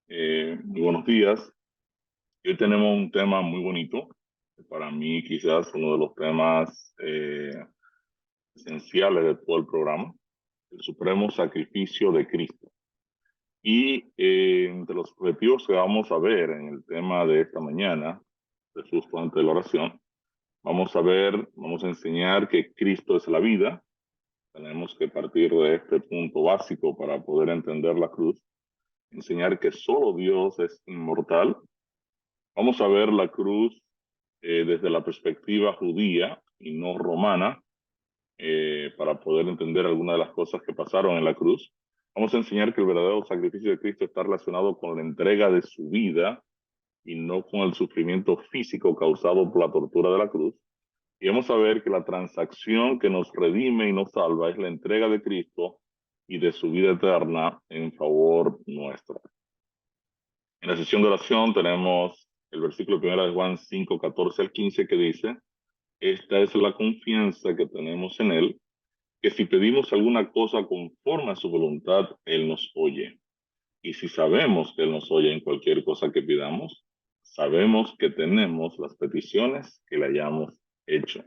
Muy buenos días. Hoy tenemos un tema muy bonito. Para mí, quizás uno de los temas esenciales de todo el programa, el supremo sacrificio de Cristo. Y entre los objetivos que vamos a ver en el tema de esta mañana, Jesús antes de la oración, vamos a enseñar que Cristo es la vida. Tenemos que partir de este punto básico para poder entender la cruz. Enseñar que solo Dios es inmortal. Vamos a ver la cruz desde la perspectiva judía y no romana, para poder entender algunas de las cosas que pasaron en la cruz. Vamos a enseñar que el verdadero sacrificio de Cristo está relacionado con la entrega de su vida y no con el sufrimiento físico causado por la tortura de la cruz. Y vamos a ver que la transacción que nos redime y nos salva es la entrega de Cristo y de su vida eterna en favor nuestro. En la sesión de oración tenemos el versículo primero de Juan 5, 14 al 15 que dice: esta es la confianza que tenemos en Él, que si pedimos alguna cosa conforme a su voluntad, Él nos oye. Y si sabemos que Él nos oye en cualquier cosa que pidamos, sabemos que tenemos las peticiones que le hayamos hecho.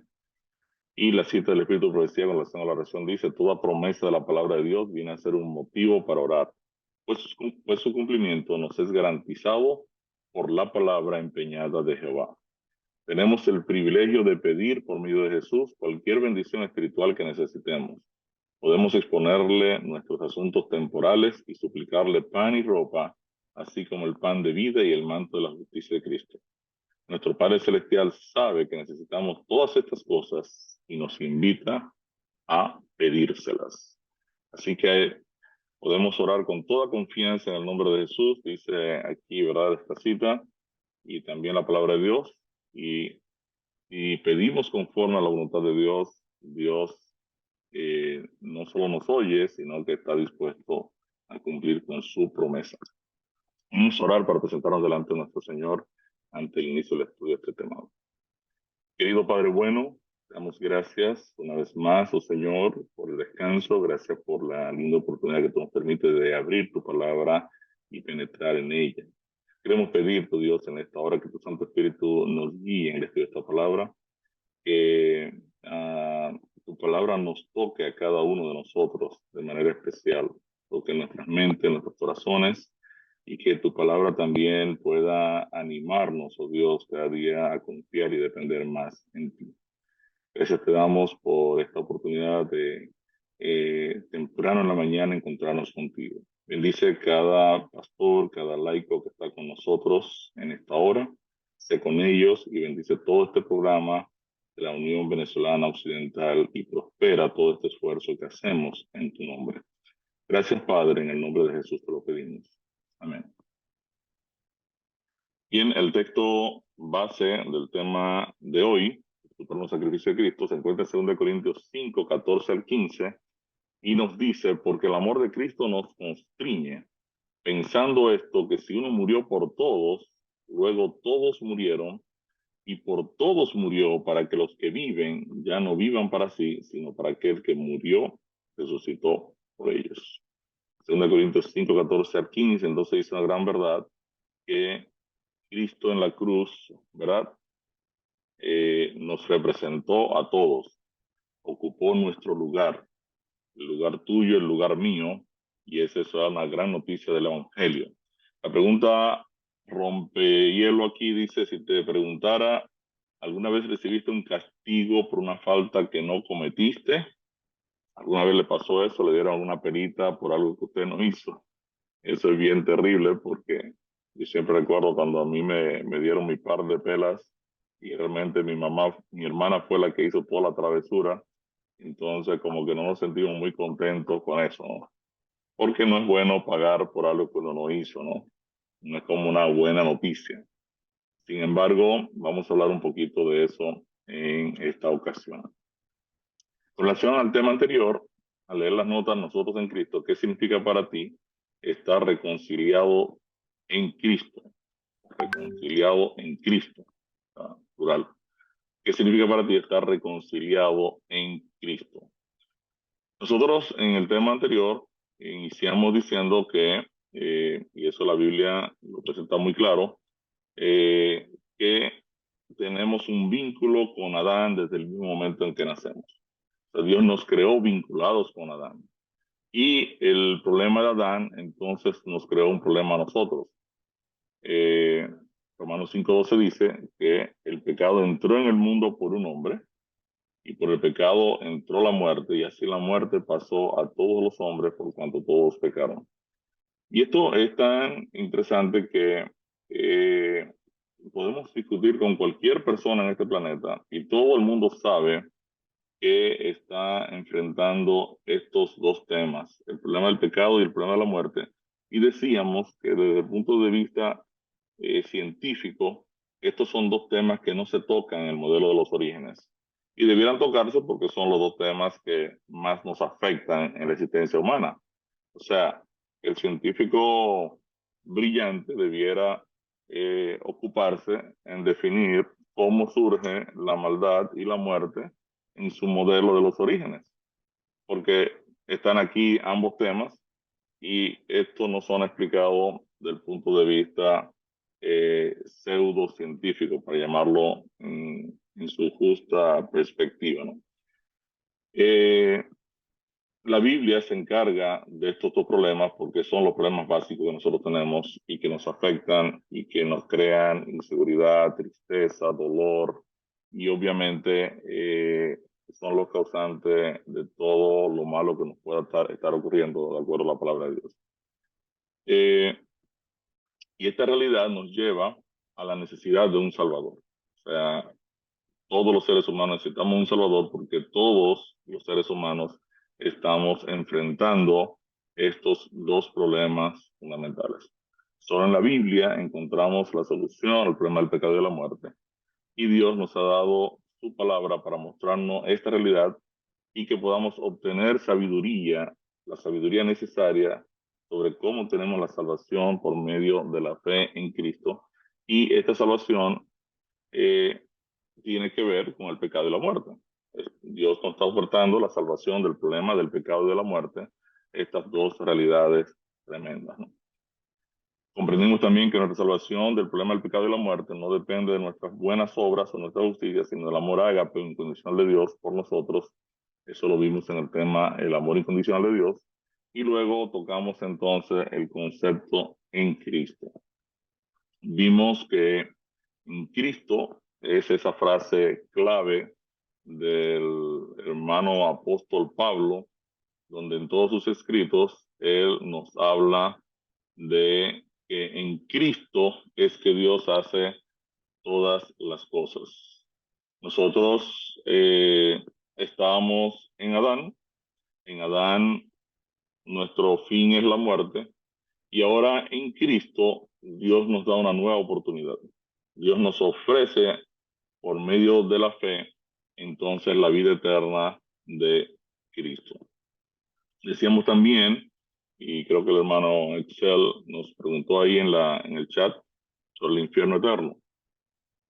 Y la cita del Espíritu de Profecía con relación a la oración dice: toda promesa de la palabra de Dios viene a ser un motivo para orar, pues su cumplimiento nos es garantizado por la palabra empeñada de Jehová. Tenemos el privilegio de pedir por medio de Jesús cualquier bendición espiritual que necesitemos. Podemos exponerle nuestros asuntos temporales y suplicarle pan y ropa, así como el pan de vida y el manto de la justicia de Cristo. Nuestro Padre Celestial sabe que necesitamos todas estas cosas y nos invita a pedírselas. Así que podemos orar con toda confianza en el nombre de Jesús, dice aquí, ¿verdad?, esta cita, y también la palabra de Dios, y pedimos conforme a la voluntad de Dios. Dios no solo nos oye, sino que está dispuesto a cumplir con su promesa. Vamos a orar para presentarnos delante de nuestro Señor ante el inicio del estudio de este tema. Querido Padre bueno, damos gracias una vez más, oh Señor, por el descanso. Gracias por la linda oportunidad que tú nos permites de abrir tu palabra y penetrar en ella. Queremos pedir, tu Dios, en esta hora que tu Santo Espíritu nos guíe en el estudio de esta palabra, que tu palabra nos toque a cada uno de nosotros de manera especial, toque nuestras mentes, nuestros corazones, y que tu palabra también pueda animarnos, oh Dios, cada día a confiar y depender más en ti. Gracias te damos por esta oportunidad de temprano en la mañana encontrarnos contigo. Bendice cada pastor, cada laico que está con nosotros en esta hora. Sé con ellos y bendice todo este programa de la Unión Venezolana Occidental y prospera todo este esfuerzo que hacemos en tu nombre. Gracias, Padre, en el nombre de Jesús te lo pedimos. Amén. Bien, el texto base del tema de hoy, el supremo sacrificio de Cristo, se encuentra en 2 Corintios 5, 14 al 15, y nos dice: porque el amor de Cristo nos constriñe, pensando esto, que si uno murió por todos, luego todos murieron, y por todos murió, para que los que viven ya no vivan para sí, sino para aquel que murió, resucitó por ellos. 2 Corintios 5, 14 al 15, entonces dice una gran verdad, que Cristo en la cruz, ¿verdad?, nos representó a todos, ocupó nuestro lugar, el lugar tuyo, el lugar mío, y esa es una gran noticia del Evangelio. La pregunta rompehielo aquí dice: si te preguntara, ¿alguna vez recibiste un castigo por una falta que no cometiste? ¿Alguna vez le pasó eso? ¿Le dieron una perita por algo que usted no hizo? Eso es bien terrible, porque yo siempre recuerdo cuando a mí me dieron mi par de pelas y realmente mi hermana fue la que hizo toda la travesura. Entonces como que no nos sentimos muy contentos con eso, ¿no? Porque no es bueno pagar por algo que uno no hizo, ¿no? No es como una buena noticia. Sin embargo, vamos a hablar un poquito de eso en esta ocasión. Con relación al tema anterior, al leer las notas Nosotros en Cristo, ¿qué significa para ti estar reconciliado en Cristo? Reconciliado en Cristo, plural. ¿Qué significa para ti estar reconciliado en Cristo? Nosotros en el tema anterior iniciamos diciendo que y eso la Biblia lo presenta muy claro, que tenemos un vínculo con Adán desde el mismo momento en que nacemos. O sea, Dios nos creó vinculados con Adán. Y el problema de Adán, entonces, nos creó un problema a nosotros. Eh, Romanos 5:12 dice que el pecado entró en el mundo por un hombre y por el pecado entró la muerte y así la muerte pasó a todos los hombres por cuanto todos pecaron. Y esto es tan interesante que eh, podemos discutir con cualquier persona en este planeta y todo el mundo sabe que está enfrentando estos dos temas, el problema del pecado y el problema de la muerte. Y decíamos que desde el punto de vista científico, estos son dos temas que no se tocan en el modelo de los orígenes. Y debieran tocarse porque son los dos temas que más nos afectan en la existencia humana. O sea, el científico brillante debiera ocuparse en definir cómo surge la maldad y la muerte en su modelo de los orígenes, porque están aquí ambos temas y estos no son explicados desde el punto de vista pseudocientífico, para llamarlo en su justa perspectiva, ¿no? Eh, la Biblia se encarga de estos dos problemas porque son los problemas básicos que nosotros tenemos y que nos afectan y que nos crean inseguridad, tristeza, dolor y obviamente son los causantes de todo lo malo que nos pueda estar ocurriendo de acuerdo a la palabra de Dios. Eh, y esta realidad nos lleva a la necesidad de un Salvador. O sea, todos los seres humanos necesitamos un Salvador porque todos los seres humanos estamos enfrentando estos dos problemas fundamentales. Solo en la Biblia encontramos la solución al problema del pecado y de la muerte. Y Dios nos ha dado su palabra para mostrarnos esta realidad y que podamos obtener sabiduría, la sabiduría necesaria sobre cómo tenemos la salvación por medio de la fe en Cristo. Y esta salvación eh, tiene que ver con el pecado y la muerte. Dios nos está ofertando la salvación del problema del pecado y de la muerte, estas dos realidades tremendas, ¿no? Comprendimos también que nuestra salvación del problema del pecado y la muerte no depende de nuestras buenas obras o nuestra justicia, sino del amor ágape incondicional de Dios por nosotros. Eso lo vimos en el tema el amor incondicional de Dios. Y luego tocamos entonces el concepto en Cristo. Vimos que en Cristo es esa frase clave del hermano apóstol Pablo, donde en todos sus escritos él nos habla de que en Cristo es que Dios hace todas las cosas. Nosotros estábamos en Adán nuestro fin es la muerte, y ahora en Cristo Dios nos da una nueva oportunidad. Dios nos ofrece por medio de la fe entonces la vida eterna de Cristo. Decíamos también, y creo que el hermano Excel nos preguntó ahí en el chat sobre el infierno eterno.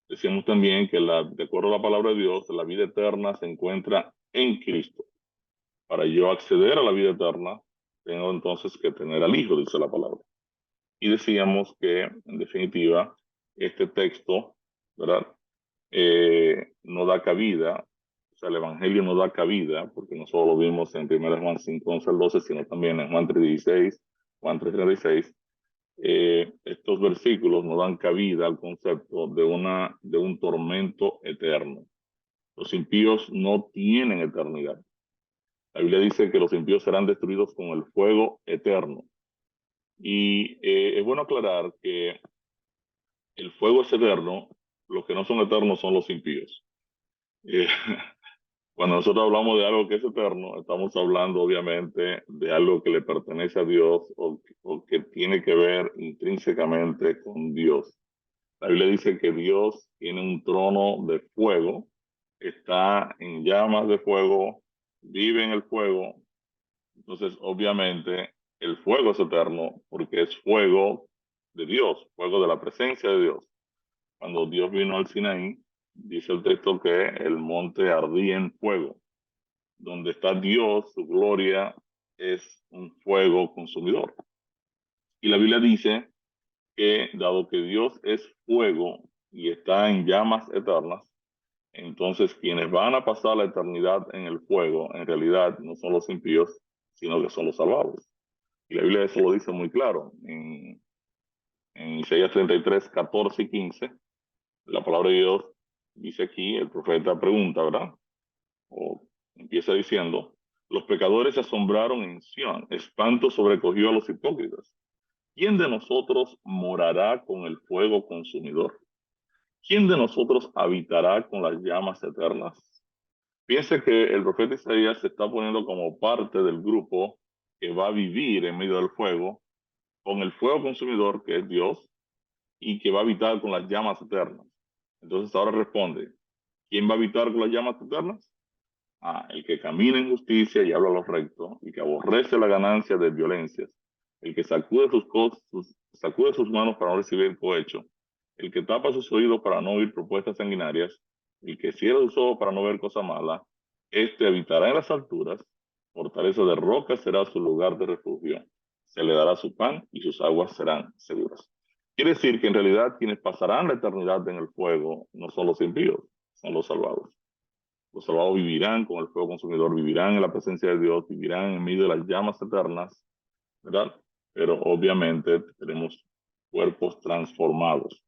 Decíamos también que de acuerdo a la palabra de Dios, la vida eterna se encuentra en Cristo. Para yo acceder a la vida eterna, tengo entonces que tener al Hijo, dice la palabra. Y decíamos que, en definitiva, este texto, ¿verdad? No da cabida, o sea, el Evangelio no da cabida, porque no solo lo vimos en 1 Juan 5, 11 al 12, sino también en Juan 3:16, Juan 3:36. Estos versículos no dan cabida al concepto de un tormento eterno. Los impíos no tienen eternidad. La Biblia dice que los impíos serán destruidos con el fuego eterno. Y es bueno aclarar que el fuego es eterno, los que no son eternos son los impíos. Eh, Cuando nosotros hablamos de algo que es eterno, estamos hablando obviamente de algo que le pertenece a Dios o que tiene que ver intrínsecamente con Dios. La Biblia dice que Dios tiene un trono de fuego, está en llamas de fuego, vive en el fuego. Entonces, obviamente, el fuego es eterno porque es fuego de Dios, fuego de la presencia de Dios. Cuando Dios vino al Sinaí, dice el texto que el monte ardía en fuego. Donde está Dios, su gloria es un fuego consumidor. Y la Biblia dice que dado que Dios es fuego y está en llamas eternas, entonces quienes van a pasar la eternidad en el fuego, en realidad no son los impíos, sino que son los salvados. Y la Biblia eso lo dice muy claro. En Isaías 33, 14 y 15, la palabra de Dios dice aquí, el profeta pregunta, ¿verdad? O empieza diciendo, los pecadores se asombraron en Sión, espanto sobrecogió a los hipócritas. ¿Quién de nosotros morará con el fuego consumidor? ¿Quién de nosotros habitará con las llamas eternas? Piense que el profeta Isaías se está poniendo como parte del grupo que va a vivir en medio del fuego, con el fuego consumidor que es Dios, y que va a habitar con las llamas eternas. Entonces ahora responde, ¿quién va a habitar con las llamas eternas? Ah, el que camina en justicia y habla lo recto, y que aborrece la ganancia de violencias, el que sacude sus manos para no recibir cohecho, el que tapa sus oídos para no oír propuestas sanguinarias, el que cierra sus ojos para no ver cosa mala, este habitará en las alturas, fortaleza de roca será su lugar de refugio, se le dará su pan y sus aguas serán seguras. Quiere decir que en realidad quienes pasarán la eternidad en el fuego no son los impíos, son los salvados. Los salvados vivirán con el fuego consumidor, vivirán en la presencia de Dios, vivirán en medio de las llamas eternas, ¿verdad? Pero obviamente tenemos cuerpos transformados.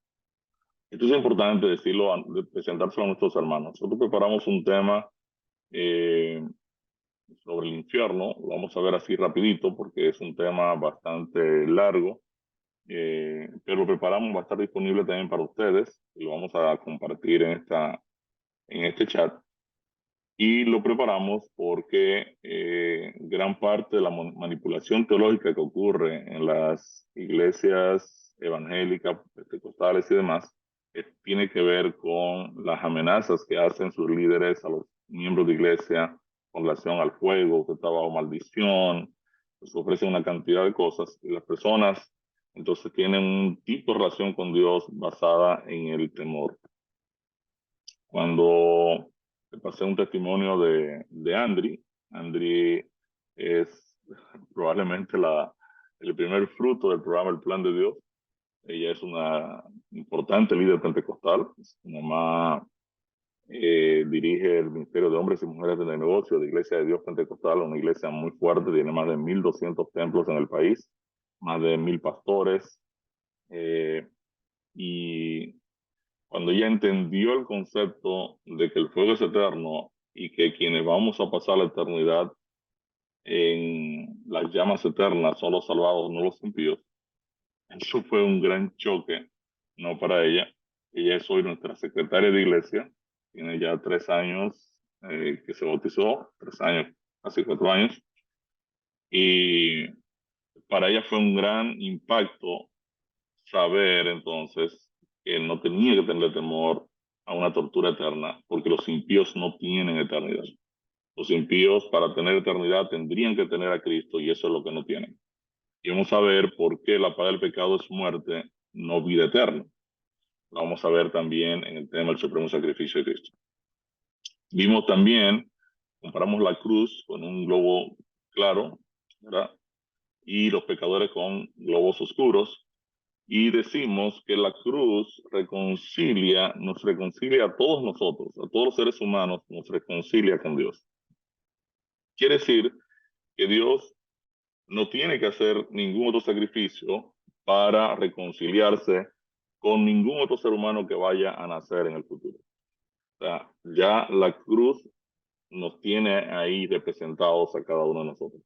Esto es importante decirlo, presentárselo a nuestros hermanos. Nosotros preparamos un tema eh, sobre el infierno, lo vamos a ver así rapidito porque es un tema bastante largo, pero lo preparamos, va a estar disponible también para ustedes y lo vamos a compartir en este chat. Y lo preparamos porque gran parte de la manipulación teológica que ocurre en las iglesias evangélicas, pentecostales y demás, tiene que ver con las amenazas que hacen sus líderes a los miembros de iglesia con relación al fuego, que está bajo maldición, les ofrecen una cantidad de cosas y las personas entonces tienen un tipo de relación con Dios basada en el temor. Cuando te pasé un testimonio de Andri, Andri es probablemente el primer fruto del programa El Plan de Dios. Ella es una importante líder pentecostal. Su mamá dirige el Ministerio de Hombres y Mujeres de Negocio de Iglesia de Dios Pentecostal, una iglesia muy fuerte, tiene más de 1,200 templos en el país, más de 1,000 pastores. Y cuando ella entendió el concepto de que el fuego es eterno y que quienes vamos a pasar la eternidad en las llamas eternas son los salvados, no los impíos, eso fue un gran choque, no para ella. Ella es hoy nuestra secretaria de iglesia, tiene ya 3 años que se bautizó, 3 años, casi 4 años, y para ella fue un gran impacto saber entonces que no tenía que tener temor a una tortura eterna, porque los impíos no tienen eternidad. Los impíos para tener eternidad tendrían que tener a Cristo y eso es lo que no tienen. Y vamos a ver por qué la paga del pecado es muerte, no vida eterna. Lo vamos a ver también en el tema del supremo sacrificio de Cristo. Vimos también, comparamos la cruz con un globo claro, ¿verdad? Y los pecadores con globos oscuros. Y decimos que la cruz nos reconcilia a todos nosotros, a todos los seres humanos, nos reconcilia con Dios. Quiere decir que Dios no tiene que hacer ningún otro sacrificio para reconciliarse con ningún otro ser humano que vaya a nacer en el futuro. O sea, ya la cruz nos tiene ahí representados a cada uno de nosotros.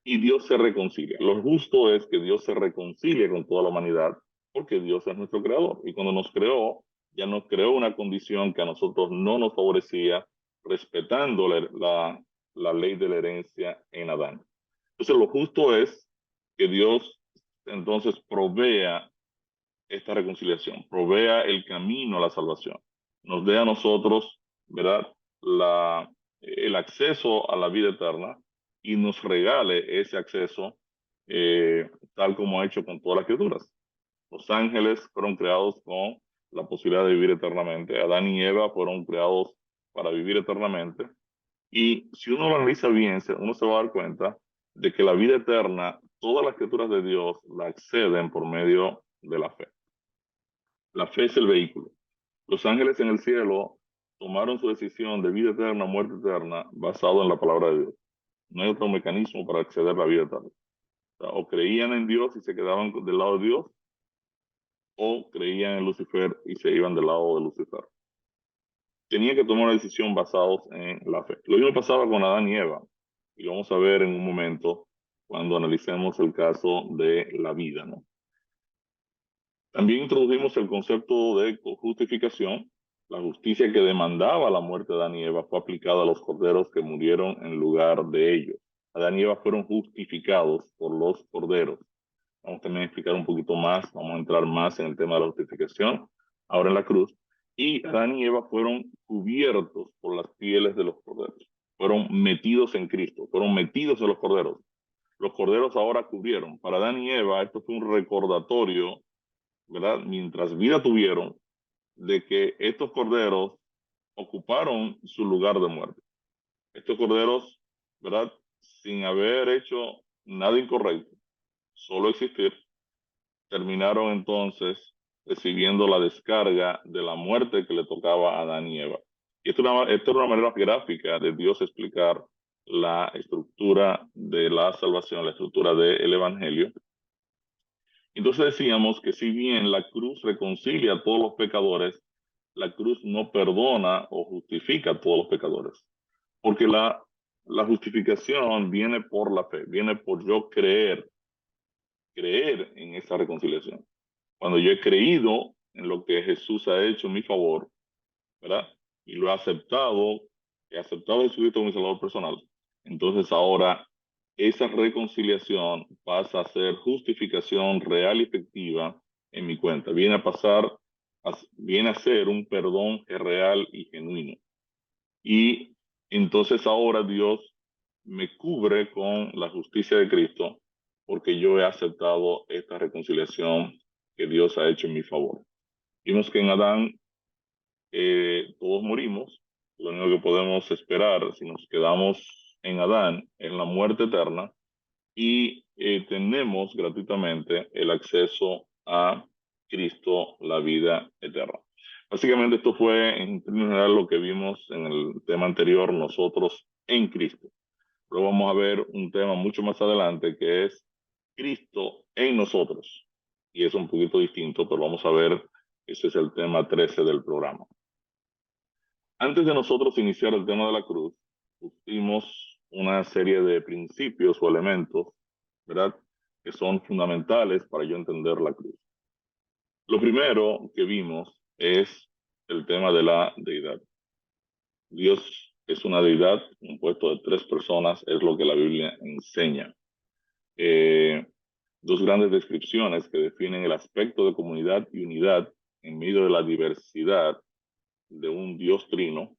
Y Dios se reconcilia. Lo justo es que Dios se reconcilie con toda la humanidad, porque Dios es nuestro creador. Y cuando nos creó, ya nos creó una condición que a nosotros no nos favorecía, respetando la ley de la herencia en Adán. Entonces, lo justo es que Dios entonces provea esta reconciliación, provea el camino a la salvación, nos dé a nosotros, ¿verdad?, el acceso a la vida eterna y nos regale ese acceso tal como ha hecho con todas las criaturas. Los ángeles fueron creados con la posibilidad de vivir eternamente. Adán y Eva fueron creados para vivir eternamente. Y si uno lo analiza bien, uno se va a dar cuenta de que la vida eterna todas las criaturas de Dios la acceden por medio de la fe. La fe es el vehículo. Los ángeles en el cielo tomaron su decisión de vida eterna, muerte eterna, basado en la palabra de Dios. No hay otro mecanismo para acceder a la vida eterna. O sea, o creían en Dios y se quedaban del lado de Dios, o creían en Lucifer y se iban del lado de Lucifer. Tenían que tomar una decisión basados en la fe. Lo mismo pasaba con Adán y Eva, y lo vamos a ver en un momento cuando analicemos el caso de la vida, ¿no? También introdujimos el concepto de justificación. La justicia que demandaba la muerte de Adán y Eva fue aplicada a los corderos que murieron en lugar de ellos. Adán y Eva fueron justificados por los corderos. Vamos también a explicar un poquito más, vamos a entrar más en el tema de la justificación, ahora en la cruz. Y Adán y Eva fueron cubiertos por las pieles de los corderos. Fueron metidos en Cristo, fueron metidos en los corderos. Los corderos ahora cubrieron. Para Adán y Eva esto fue un recordatorio, ¿verdad? Mientras vida tuvieron, de que estos corderos ocuparon su lugar de muerte. Estos corderos, ¿verdad? Sin haber hecho nada incorrecto, solo existir, terminaron entonces recibiendo la descarga de la muerte que le tocaba a Adán y Eva. Y esta es una manera gráfica de Dios explicar la estructura de la salvación, la estructura del evangelio. Entonces decíamos que si bien la cruz reconcilia a todos los pecadores, la cruz no perdona o justifica a todos los pecadores. Porque la justificación viene por la fe, viene por yo creer en esa reconciliación. Cuando yo he creído en lo que Jesús ha hecho en mi favor, ¿verdad? Y lo he aceptado a Jesucristo como mi Salvador personal, entonces ahora esa reconciliación pasa a ser justificación real y efectiva en mi cuenta. Viene a ser un perdón real y genuino. Y entonces ahora Dios me cubre con la justicia de Cristo porque yo he aceptado esta reconciliación que Dios ha hecho en mi favor. Vimos que en Adán todos morimos. Lo único que podemos esperar si nos quedamos en Adán en la muerte eterna y tenemos gratuitamente el acceso a Cristo, la vida eterna. Básicamente esto fue en términos general lo que vimos en el tema anterior, nosotros en Cristo. Luego vamos a ver un tema mucho más adelante que es Cristo en nosotros. Y es un poquito distinto, pero vamos a ver, ese es el tema 13 del programa. Antes de nosotros iniciar el tema de la cruz, pusimos una serie de principios o elementos, ¿verdad?, que son fundamentales para yo entender la cruz. Lo primero que vimos es el tema de la deidad. Dios es una deidad compuesto de tres personas, es lo que la Biblia enseña. Dos grandes descripciones que definen el aspecto de comunidad y unidad en medio de la diversidad de un Dios trino.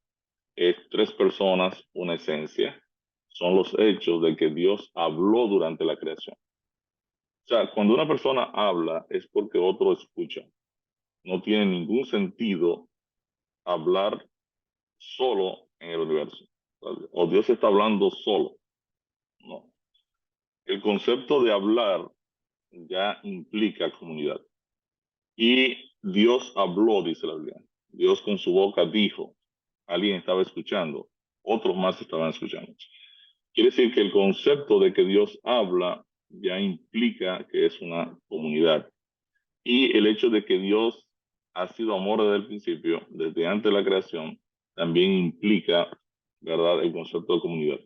Es tres personas, una esencia. Son los hechos de que Dios habló durante la creación. O sea, cuando una persona habla es porque otro escucha. No tiene ningún sentido hablar solo en el universo. O Dios está hablando solo. No. El concepto de hablar ya implica comunidad. Y Dios habló, dice la Biblia. Dios con su boca dijo. Alguien estaba escuchando. Otros más estaban escuchando. Quiere decir que el concepto de que Dios habla ya implica que es una comunidad. Y el hecho de que Dios ha sido amor desde el principio, desde antes de la creación, también implica, ¿verdad?, el concepto de comunidad.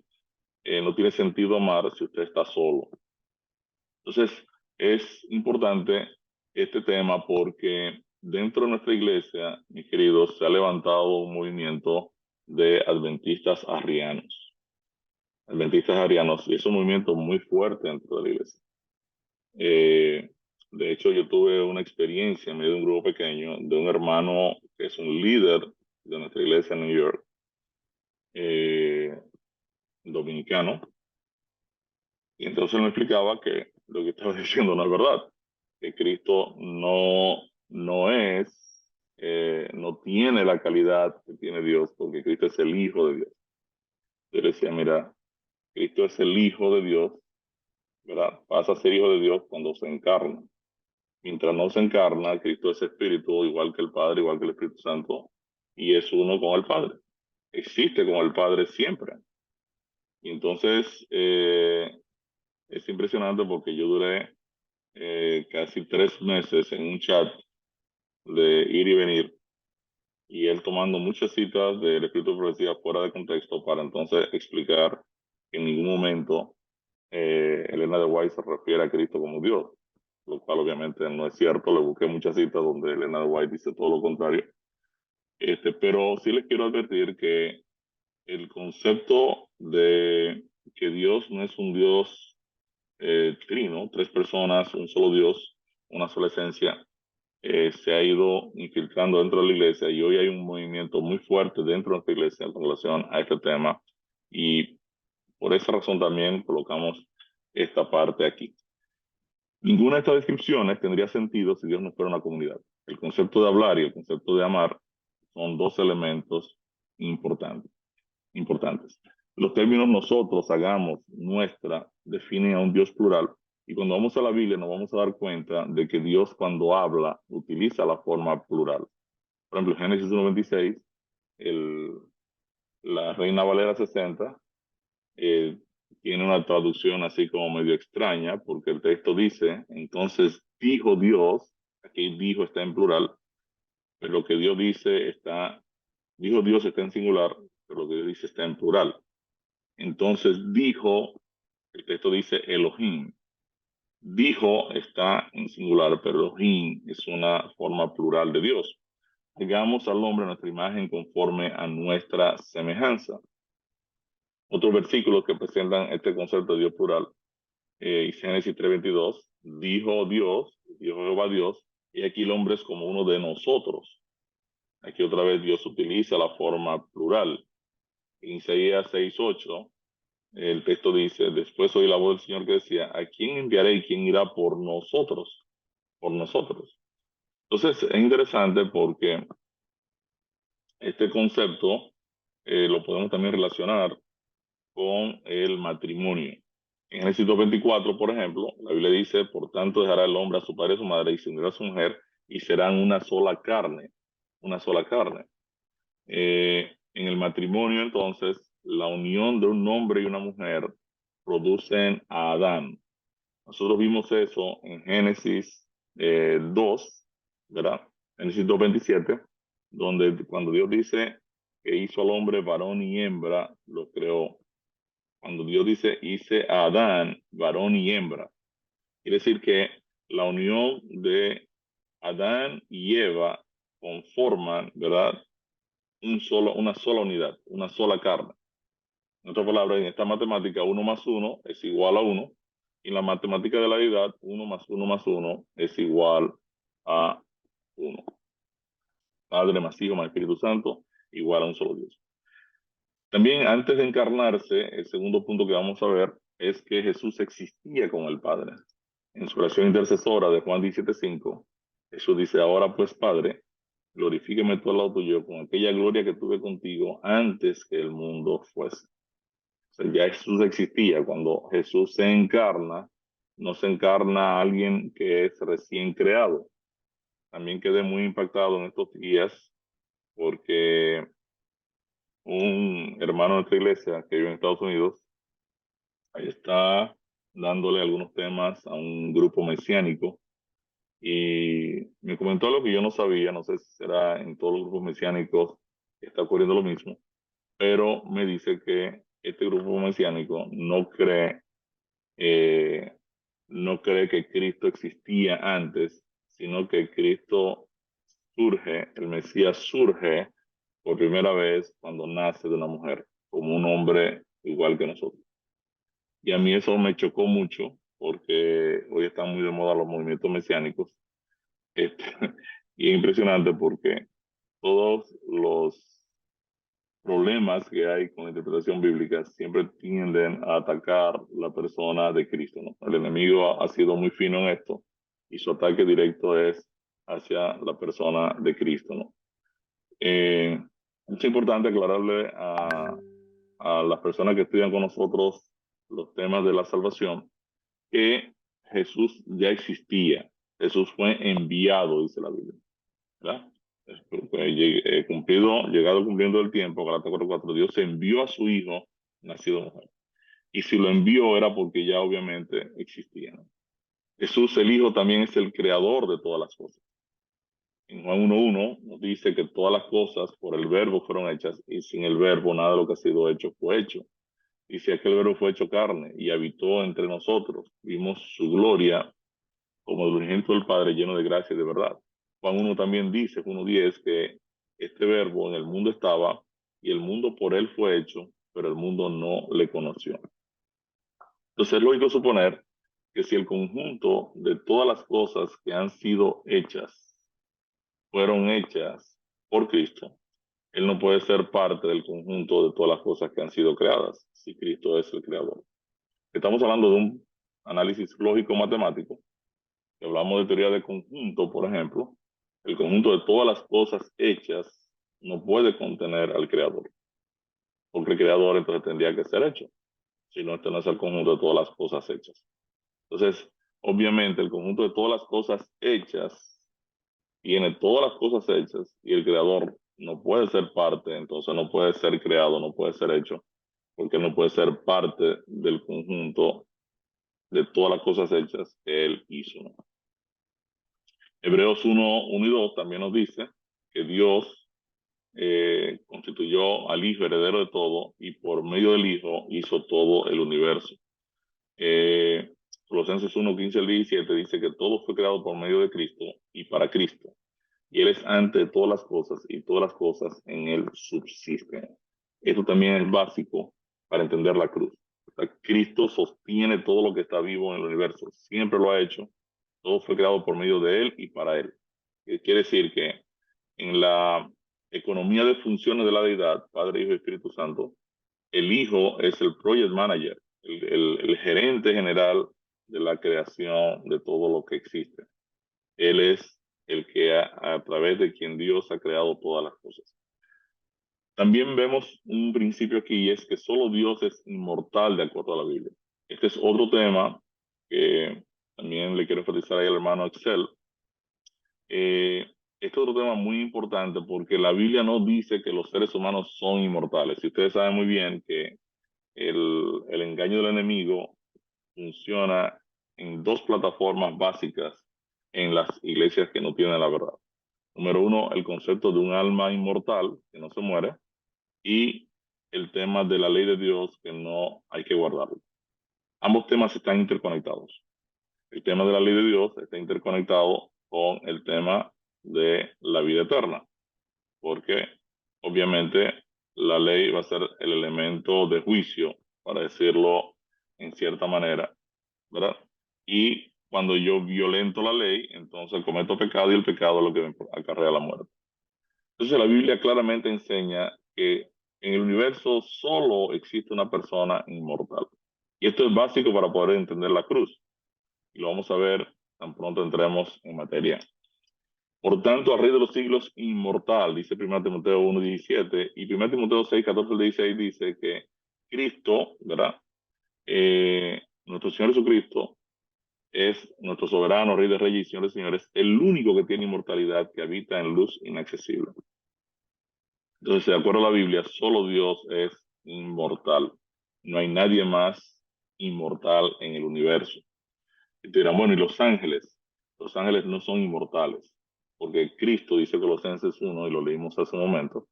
No tiene sentido amar si usted está solo. Entonces, es importante este tema porque dentro de nuestra iglesia, mis queridos, se ha levantado un movimiento de adventistas arrianos. Adventistas arianos, y es un movimiento muy fuerte dentro de la iglesia. De hecho, yo tuve una experiencia en medio de un grupo pequeño de un hermano que es un líder de nuestra iglesia en New York, dominicano, y entonces él me explicaba que lo que estaba diciendo no es verdad, que Cristo no tiene la calidad que tiene Dios, porque Cristo es el Hijo de Dios. Yo le decía, mira, Cristo es el Hijo de Dios, ¿verdad? Pasa a ser hijo de Dios cuando se encarna. Mientras no se encarna, Cristo es espíritu, igual que el Padre, igual que el Espíritu Santo, y es uno con el Padre. Existe con el Padre siempre. Y entonces es impresionante porque yo duré casi 3 meses en un chat de ir y venir, y él tomando muchas citas del Espíritu de Profecía fuera de contexto para entonces explicar que en ningún momento Elena de White se refiere a Cristo como Dios, lo cual obviamente no es cierto. Le busqué muchas citas donde Elena de White dice todo lo contrario. Pero sí les quiero advertir que el concepto de que Dios no es un Dios trino, tres personas, un solo Dios, una sola esencia, se ha ido infiltrando dentro de la iglesia, y hoy hay un movimiento muy fuerte dentro de nuestra iglesia en relación a este tema, y por esa razón también colocamos esta parte aquí. Ninguna de estas descripciones tendría sentido si Dios no fuera una comunidad. El concepto de hablar y el concepto de amar son dos elementos importantes. importantes. Los términos nosotros, hagamos, nuestra, definen a un Dios plural. Y cuando vamos a la Biblia nos vamos a dar cuenta de que Dios, cuando habla, utiliza la forma plural. Por ejemplo, Génesis 1:26, la Reina Valera 60 eh, tiene una traducción así como medio extraña, porque el texto dice: entonces dijo Dios. Aquí dijo está en plural, pero lo que Dios dice dijo Dios está en singular, pero lo que Dios dice está en plural. Entonces dijo, el texto dice Elohim. Dijo está en singular, pero Elohim es una forma plural de Dios. Hagamos al hombre a nuestra imagen conforme a nuestra semejanza. Otros versículos que presentan este concepto de Dios plural, Génesis 3:22, dijo Dios, dijo Jehová Dios, y aquí el hombre es como uno de nosotros. Aquí otra vez Dios utiliza la forma plural. En Isaías 6:8, el texto dice: después oí la voz del Señor que decía: ¿a quién enviaré y quién irá por nosotros? Por nosotros. Entonces es interesante porque este concepto lo podemos también relacionar con el matrimonio. En Génesis 2:24, por ejemplo, la Biblia dice: por tanto dejará el hombre a su padre y a su madre y se unirá a su mujer y serán una sola carne, una sola carne. En el matrimonio, entonces, la unión de un hombre y una mujer producen a Adán. Nosotros vimos eso en Génesis 2, ¿verdad? Génesis 2:27, donde cuando Dios dice que hizo al hombre varón y hembra, lo creó. Cuando Dios dice hice a Adán varón y hembra, quiere decir que la unión de Adán y Eva conforman, ¿verdad? Una sola unidad, una sola carne. En otras palabras, en esta matemática, 1 más 1 es igual a 1. Y en la matemática de la deidad, 1 más 1 más 1 es igual a 1. Padre más Hijo más Espíritu Santo, igual a un solo Dios. También antes de encarnarse, el segundo punto que vamos a ver es que Jesús existía con el Padre. En su oración intercesora de Juan 17:5, Jesús dice: ahora pues, Padre, glorifíqueme tú al lado tuyo con aquella gloria que tuve contigo antes que el mundo fuese. O sea, ya Jesús existía. Cuando Jesús se encarna, no se encarna a alguien que es recién creado. También quedé muy impactado en estos días porque un hermano de nuestra iglesia que vive en Estados Unidos ahí está dándole algunos temas a un grupo mesiánico, y me comentó algo que yo no sabía. No sé si será en todos los grupos mesiánicos que está ocurriendo lo mismo, pero me dice que este grupo mesiánico eh, no cree que Cristo existía antes, sino que Cristo surge, el Mesías surge por primera vez cuando nace de una mujer, como un hombre igual que nosotros. Y a mí eso me chocó mucho porque hoy están muy de moda los movimientos mesiánicos. Este, y es impresionante porque todos los problemas que hay con la interpretación bíblica siempre tienden a atacar la persona de Cristo, ¿no? El enemigo ha sido muy fino en esto, y su ataque directo es hacia la persona de Cristo, ¿no? Es importante aclararle a las personas que estudian con nosotros los temas de la salvación, que Jesús ya existía. Jesús fue enviado, dice la Biblia, ¿verdad? Llegado cumpliendo el tiempo, Gálatas 4:4, Dios envió a su Hijo, nacido de mujer. Y si lo envió era porque ya obviamente existía, ¿no? Jesús, el Hijo, también es el creador de todas las cosas. En Juan 1:1 nos dice que todas las cosas por el Verbo fueron hechas y sin el Verbo nada de lo que ha sido hecho fue hecho. Y si aquel Verbo fue hecho carne y habitó entre nosotros, vimos su gloria como el unigénito del Padre lleno de gracia y de verdad. Juan 1 también dice, 1:10, que este Verbo en el mundo estaba y el mundo por él fue hecho, pero el mundo no le conoció. Entonces es lógico suponer que si el conjunto de todas las cosas que han sido hechas fueron hechas por Cristo, Él no puede ser parte del conjunto de todas las cosas que han sido creadas, si Cristo es el creador. Estamos hablando de un análisis lógico-matemático, que hablamos de teoría de conjunto, por ejemplo. El conjunto de todas las cosas hechas no puede contener al creador, porque el creador entonces tendría que ser hecho, si no, este no es el conjunto de todas las cosas hechas. Entonces, obviamente, el conjunto de todas las cosas hechas tiene todas las cosas hechas y el creador no puede ser parte, entonces no puede ser creado, no puede ser hecho, porque no puede ser parte del conjunto de todas las cosas hechas que él hizo, ¿no? Hebreos 1:1 y 2 también nos dice que Dios constituyó al Hijo heredero de todo y por medio del Hijo hizo todo el universo. Eh, Colosenses 1:15 al 17 dice que todo fue creado por medio de Cristo y para Cristo. Y Él es antes de todas las cosas y todas las cosas en Él subsisten. Esto también es básico para entender la cruz. O sea, Cristo sostiene todo lo que está vivo en el universo. Siempre lo ha hecho. Todo fue creado por medio de Él y para Él. Quiere decir que en la economía de funciones de la deidad, Padre, Hijo y Espíritu Santo, el Hijo es el project manager, el gerente general de la creación de todo lo que existe. Él es el que a través de quien Dios ha creado todas las cosas. También vemos un principio aquí y es que solo Dios es inmortal de acuerdo a la Biblia. Este es otro tema que también le quiero enfatizar ahí al hermano Axel. Este es otro tema muy importante porque la Biblia no dice que los seres humanos son inmortales. Y ustedes saben muy bien que el engaño del enemigo funciona en dos plataformas básicas en las iglesias que no tienen la verdad. Número uno, el concepto de un alma inmortal que no se muere y el tema de la ley de Dios que no hay que guardarlo. Ambos temas están interconectados. El tema de la ley de Dios está interconectado con el tema de la vida eterna, porque obviamente la ley va a ser el elemento de juicio, para decirlo en cierta manera, ¿verdad? Y cuando yo violento la ley, entonces cometo pecado y el pecado es lo que me acarrea la muerte. Entonces la Biblia claramente enseña que en el universo solo existe una persona inmortal. Y esto es básico para poder entender la cruz. Y lo vamos a ver tan pronto entremos en materia. Por tanto, al Rey de los siglos inmortal, dice 1 Timoteo 1:17, y 1 Timoteo 6:14 al 16 dice que Cristo, ¿verdad? Nuestro Señor Jesucristo es nuestro soberano, Rey de Reyes y Señor de Señores, el único que tiene inmortalidad, que habita en luz inaccesible. Entonces, de acuerdo a la Biblia, solo Dios es inmortal. No hay nadie más inmortal en el universo. Y te dirán, bueno, ¿y los ángeles? Los ángeles no son inmortales, porque Cristo, dice Colosenses 1, y lo leímos hace un momento,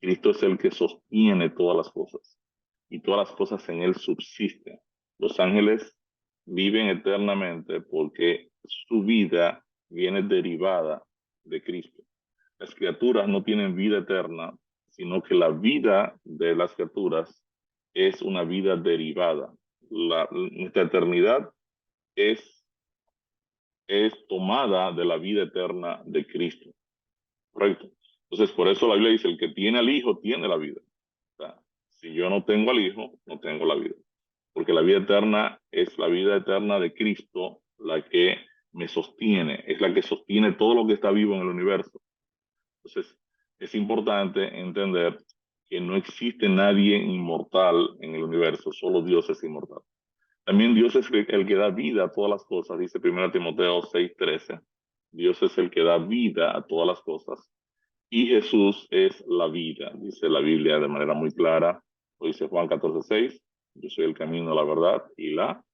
Cristo es el que sostiene todas las cosas, y todas las cosas en Él subsisten. Los ángeles viven eternamente porque su vida viene derivada de Cristo. Las criaturas no tienen vida eterna, sino que la vida de las criaturas es una vida derivada. Nuestra eternidad es, es tomada de la vida eterna de Cristo, ¿correcto? Entonces, por eso la Biblia dice, el que tiene al Hijo tiene la vida. O sea, si yo no tengo al Hijo, no tengo la vida. Porque la vida eterna es la vida eterna de Cristo, la que me sostiene, es la que sostiene todo lo que está vivo en el universo. Entonces, es importante entender que no existe nadie inmortal en el universo, solo Dios es inmortal. También Dios es el que da vida a todas las cosas, dice 1 Timoteo 6:13. Dios es el que da vida a todas las cosas. Y Jesús es la vida, dice la Biblia de manera muy clara. Lo dice Juan 14:6. Yo soy el camino, la verdad y la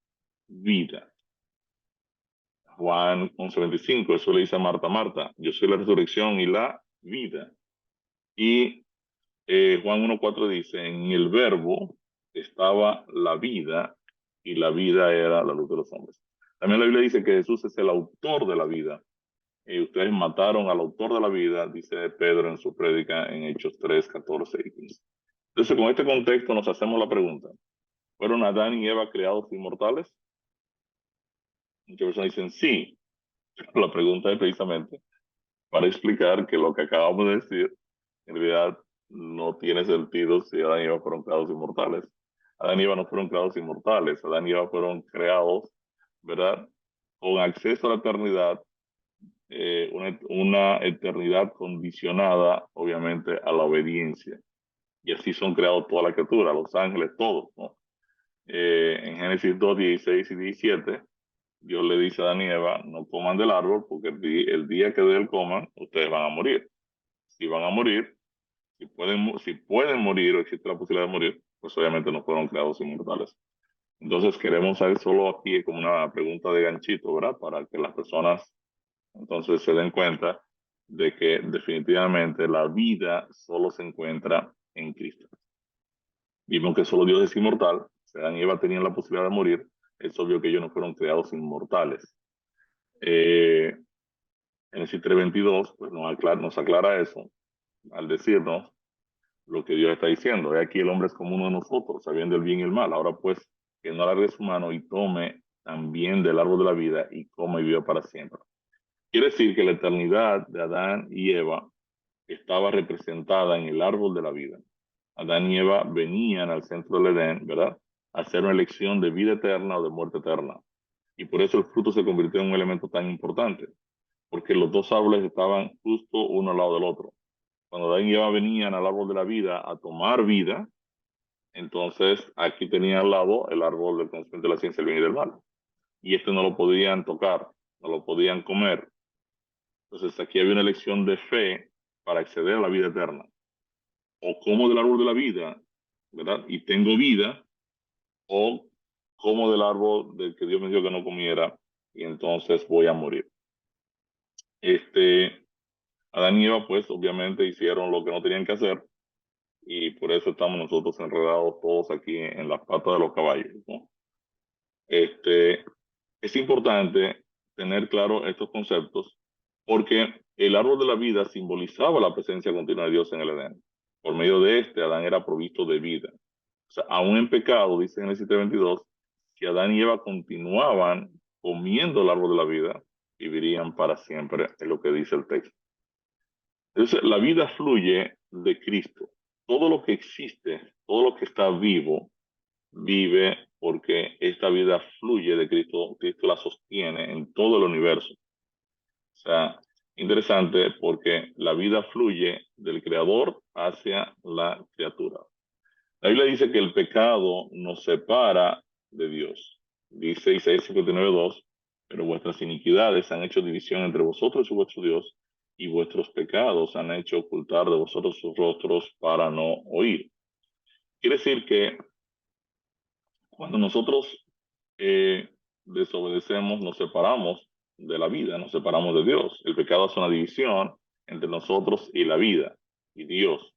vida. Juan 11:25, eso le dice a Marta, Marta, yo soy la resurrección y la vida. Y Juan 1:4 dice, en el verbo estaba la vida y la vida era la luz de los hombres. También la Biblia dice que Jesús es el autor de la vida. Y ustedes mataron al autor de la vida, dice Pedro en su prédica en Hechos 3:14 y 15. Entonces, con este contexto nos hacemos la pregunta, ¿fueron Adán y Eva creados inmortales? Muchas personas dicen sí. La pregunta es precisamente para explicar que lo que acabamos de decir en realidad no tiene sentido si Adán y Eva fueron creados inmortales. Adán y Eva no fueron creados inmortales, Adán y Eva fueron creados, ¿verdad? Con acceso a la eternidad, una eternidad condicionada, obviamente, a la obediencia. Y así son creados toda la criatura, los ángeles, todos, ¿no? En Génesis 2:16 y 17, Dios le dice a Adán y Eva, no coman del árbol, porque el día que de él coman, ustedes van a morir. Si van a morir, si pueden morir o existe la posibilidad de morir, pues obviamente no fueron creados inmortales. Entonces queremos saber solo aquí como una pregunta de ganchito, ¿verdad? Para que las personas entonces se den cuenta de que definitivamente la vida solo se encuentra en Cristo. Vimos que solo Dios es inmortal. Si Adán y Eva tenían la posibilidad de morir, es obvio que ellos no fueron creados inmortales. Eh, Génesis 3:22 pues nos aclara eso al decirnos lo que Dios está diciendo. He aquí el hombre es como uno de nosotros, sabiendo el bien y el mal. Ahora pues, que no alargue su mano y tome también del árbol de la vida y coma y viva para siempre. Quiere decir que la eternidad de Adán y Eva estaba representada en el árbol de la vida. Adán y Eva venían al centro del Edén, ¿verdad? A hacer una elección de vida eterna o de muerte eterna. Y por eso el fruto se convirtió en un elemento tan importante, porque los dos árboles estaban justo uno al lado del otro. Cuando Adán y Eva venían al árbol de la vida a tomar vida, entonces aquí tenía al lado el árbol del conocimiento de la ciencia del bien y del mal. Y este no lo podían tocar, no lo podían comer. Entonces aquí había una elección de fe para acceder a la vida eterna. O como del árbol de la vida, ¿verdad? Y tengo vida, o como del árbol del que Dios me dijo que no comiera, y entonces voy a morir. Este, Adán y Eva, pues obviamente hicieron lo que no tenían que hacer, y por eso estamos nosotros enredados todos aquí en las patas de los caballos, ¿no? Este, es importante tener claro estos conceptos porque el árbol de la vida simbolizaba la presencia continua de Dios en el Edén. Por medio de este, Adán era provisto de vida. O sea, aún en pecado, dice en Génesis 22, si Adán y Eva continuaban comiendo el árbol de la vida, vivirían para siempre, es lo que dice el texto. Entonces, la vida fluye de Cristo. Todo lo que existe, todo lo que está vivo, vive porque esta vida fluye de Cristo. Cristo la sostiene en todo el universo. O sea, interesante porque la vida fluye del Creador hacia la criatura. La Biblia dice que el pecado nos separa de Dios. Dice Isaías 59:2, pero vuestras iniquidades han hecho división entre vosotros y vuestro Dios, y vuestros pecados han hecho ocultar de vosotros sus rostros para no oír. Quiere decir que cuando nosotros desobedecemos, nos separamos de la vida, nos separamos de Dios. El pecado es una división entre nosotros y la vida, y Dios.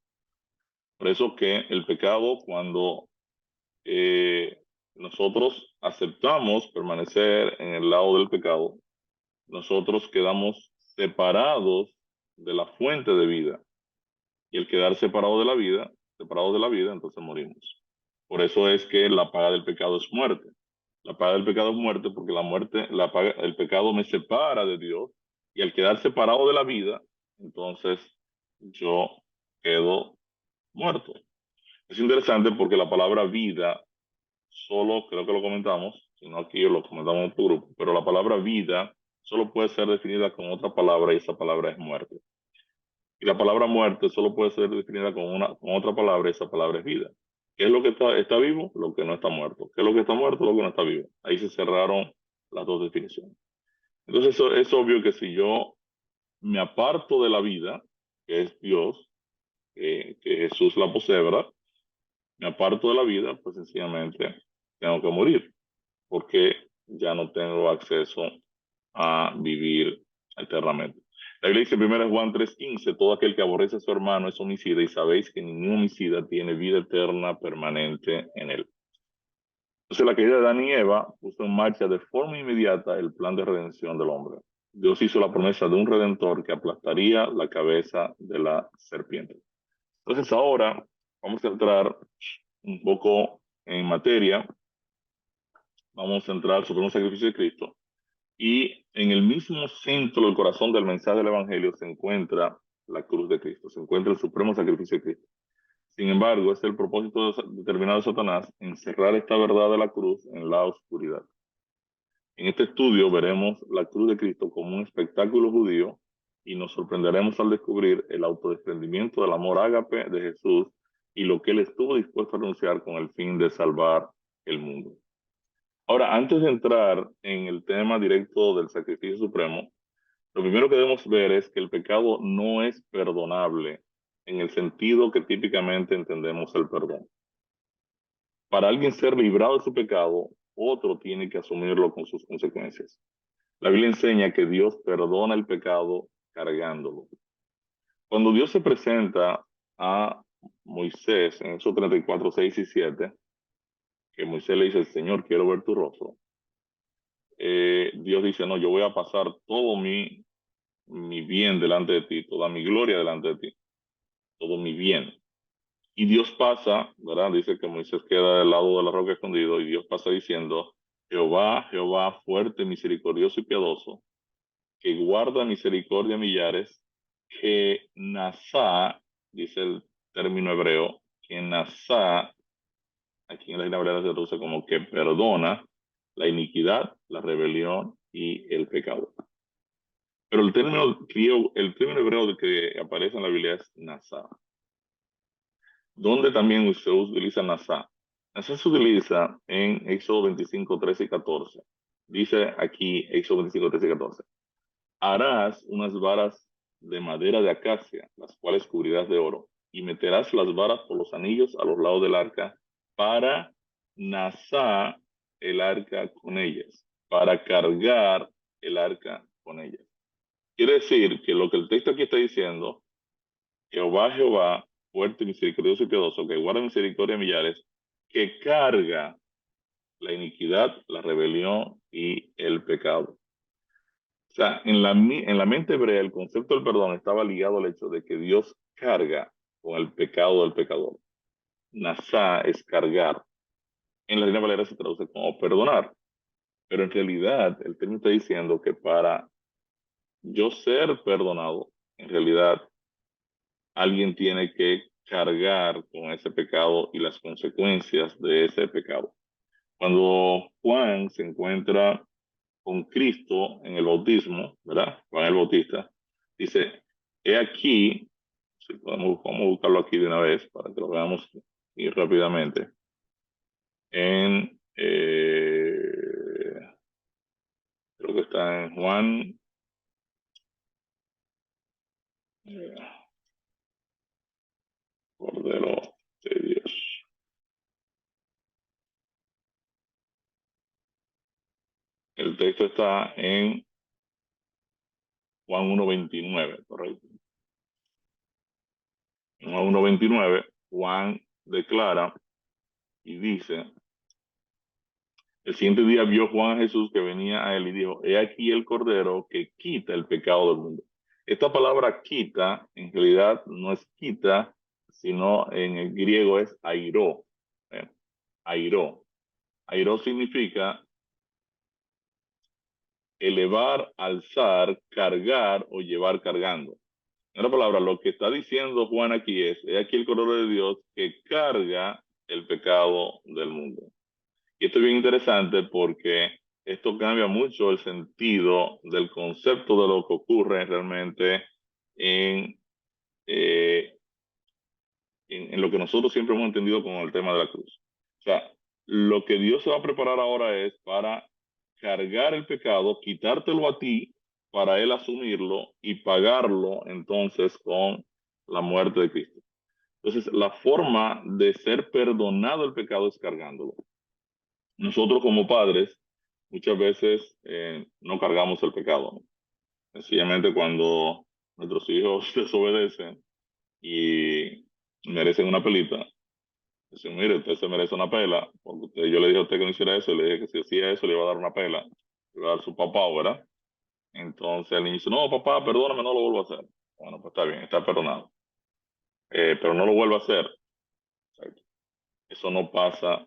Por eso que el pecado, cuando nosotros aceptamos permanecer en el lado del pecado, nosotros quedamos separados de la fuente de vida. Y el quedar separado de la vida, entonces morimos. Por eso es que la paga del pecado es muerte. La paga del pecado es muerte porque la muerte, el pecado me separa de Dios y al quedar separado de la vida, entonces yo quedo muerto. Es interesante porque la palabra vida, solo creo que lo comentamos, si no aquí lo comentamos en tu grupo, pero la palabra vida solo puede ser definida con otra palabra y esa palabra es muerte. Y la palabra muerte solo puede ser definida con otra palabra y esa palabra es vida. ¿Qué es lo que está vivo? Lo que no está muerto. ¿Qué es lo que está muerto? Lo que no está vivo. Ahí se cerraron las dos definiciones. Entonces, eso, es obvio que si yo me aparto de la vida, que es Dios, que Jesús la posee, ¿verdad? Me aparto de la vida, pues sencillamente tengo que morir, porque ya no tengo acceso a vivir eternamente. La Biblia dice en 1 Juan 3:15, todo aquel que aborrece a su hermano es homicida y sabéis que ningún homicida tiene vida eterna permanente en él. Entonces la caída de Adán y Eva puso en marcha de forma inmediata el plan de redención del hombre. Dios hizo la promesa de un redentor que aplastaría la cabeza de la serpiente. Entonces ahora vamos a entrar un poco en materia, vamos a entrar sobre un sacrificio de Cristo. Y en el mismo centro del corazón del mensaje del Evangelio se encuentra la cruz de Cristo, se encuentra el supremo sacrificio de Cristo. Sin embargo, es el propósito determinado de Satanás encerrar esta verdad de la cruz en la oscuridad. En este estudio veremos la cruz de Cristo como un espectáculo judío y nos sorprenderemos al descubrir el autodesprendimiento del amor ágape de Jesús y lo que él estuvo dispuesto a renunciar con el fin de salvar el mundo. Ahora, antes de entrar en el tema directo del sacrificio supremo, lo primero que debemos ver es que el pecado no es perdonable en el sentido que típicamente entendemos el perdón. Para alguien ser librado de su pecado, otro tiene que asumirlo con sus consecuencias. La Biblia enseña que Dios perdona el pecado cargándolo. Cuando Dios se presenta a Moisés en esos 34, 6 y 7, que Moisés le dice, Señor, quiero ver tu rostro. Dios dice, no, yo voy a pasar todo mi bien delante de ti, toda mi gloria delante de ti, todo mi bien. Y Dios pasa, ¿verdad? Dice que Moisés queda del lado de la roca escondido y Dios pasa diciendo, Jehová, Jehová, fuerte, misericordioso y piadoso, que guarda misericordia a millares, que Nasá, dice el término hebreo, que Nasá, aquí en la Reina Valera se traduce como que perdona la iniquidad, la rebelión y el pecado. Pero el término hebreo que aparece en la Biblia es Nasá, donde también se utiliza Nasá. Nasá se utiliza en Éxodo 25, 13 y 14. Dice aquí Éxodo 25, 13 y 14. Harás unas varas de madera de acacia, las cuales cubrirás de oro, y meterás las varas por los anillos a los lados del arca para nasar el arca con ellas, para cargar el arca con ellas. Quiere decir que lo que el texto aquí está diciendo, Jehová, Jehová, fuerte, misericordioso y piadoso, que guarda misericordia a millares, que carga la iniquidad, la rebelión y el pecado. O sea, en la mente hebrea el concepto del perdón estaba ligado al hecho de que Dios carga con el pecado del pecador. Nasá es cargar. En la Reina Valera se traduce como perdonar. Pero en realidad el término está diciendo que para yo ser perdonado, en realidad alguien tiene que cargar con ese pecado y las consecuencias de ese pecado. Cuando Juan se encuentra con Cristo en el bautismo, ¿verdad? Juan el Bautista, dice, he aquí, si podemos buscarlo aquí de una vez para que lo veamos y rápidamente, en, creo que está en Juan, eh, Cordero de Dios. El texto está en Juan 1:29, correcto. En Juan 1:29, Juan declara y dice, el siguiente día vio Juan a Jesús que venía a él y dijo, he aquí el Cordero que quita el pecado del mundo. Esta palabra quita, en realidad no es quita, sino en el griego es airó. ¿Eh? Airó. Airó significa elevar, alzar, cargar o llevar cargando. En otra palabra, lo que está diciendo Juan aquí es, he aquí el Cordero de Dios que carga el pecado del mundo. Y esto es bien interesante porque esto cambia mucho el sentido del concepto de lo que ocurre realmente en, eh, en lo que nosotros siempre hemos entendido con el tema de la cruz. O sea, lo que Dios se va a preparar ahora es para cargar el pecado, quitártelo a ti, para Él asumirlo y pagarlo entonces con la muerte de Cristo. Entonces, la forma de ser perdonado el pecado es cargándolo. Nosotros como padres muchas veces no cargamos el pecado, ¿no? Sencillamente cuando nuestros hijos desobedecen y merecen una pelita, dicen, mire, usted se merece una pela, porque yo le dije a usted que no hiciera eso, le dije que si hacía eso le iba a dar una pela, le iba a dar su papá, ¿verdad? Entonces el niño dice, no, papá, perdóname, no lo vuelvo a hacer. Bueno, pues está bien, está perdonado. Pero no lo vuelvo a hacer. Exacto. Eso no pasa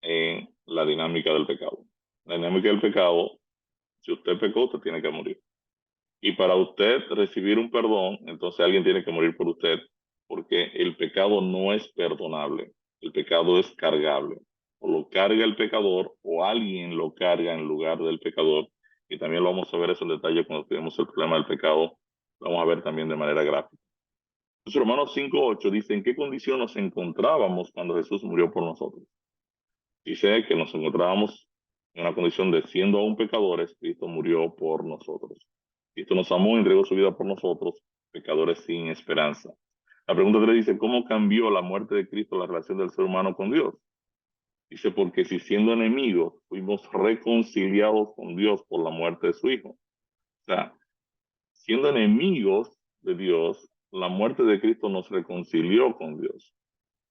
en la dinámica del pecado. La dinámica del pecado, si usted pecó, usted tiene que morir. Y para usted recibir un perdón, entonces alguien tiene que morir por usted, porque el pecado no es perdonable, el pecado es cargable. O lo carga el pecador o alguien lo carga en lugar del pecador. Y también lo vamos a ver eso en detalle cuando tenemos el problema del pecado. Lo vamos a ver también de manera gráfica. Entonces, Romanos 5:8 dice, ¿en qué condición nos encontrábamos cuando Jesús murió por nosotros? Dice que nos encontrábamos en una condición de siendo aún pecadores, Cristo murió por nosotros. Cristo nos amó y entregó su vida por nosotros, pecadores sin esperanza. La pregunta 3 dice, ¿cómo cambió la muerte de Cristo la relación del ser humano con Dios? Dice, porque si siendo enemigos fuimos reconciliados con Dios por la muerte de su Hijo. O sea, siendo enemigos de Dios, la muerte de Cristo nos reconcilió con Dios.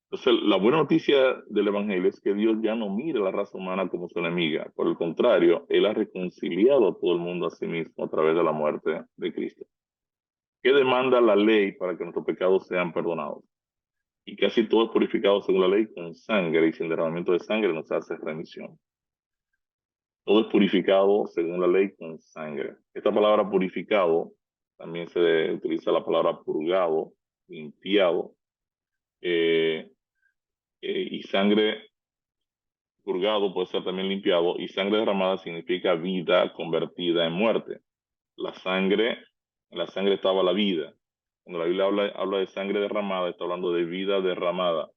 Entonces, la buena noticia del Evangelio es que Dios ya no mira a la raza humana como su enemiga. Por el contrario, Él ha reconciliado a todo el mundo a sí mismo a través de la muerte de Cristo. ¿Qué demanda la ley para que nuestros pecados sean perdonados? Y casi todo es purificado según la ley con sangre, y sin derramamiento de sangre no se hace remisión. Todo es purificado según la ley con sangre. Esta palabra purificado, también se utiliza la palabra purgado, limpiado, y sangre purgado puede ser también limpiado, y sangre derramada significa vida convertida en muerte. En la sangre estaba la vida. Cuando la Biblia habla de sangre derramada, está hablando de vida derramada,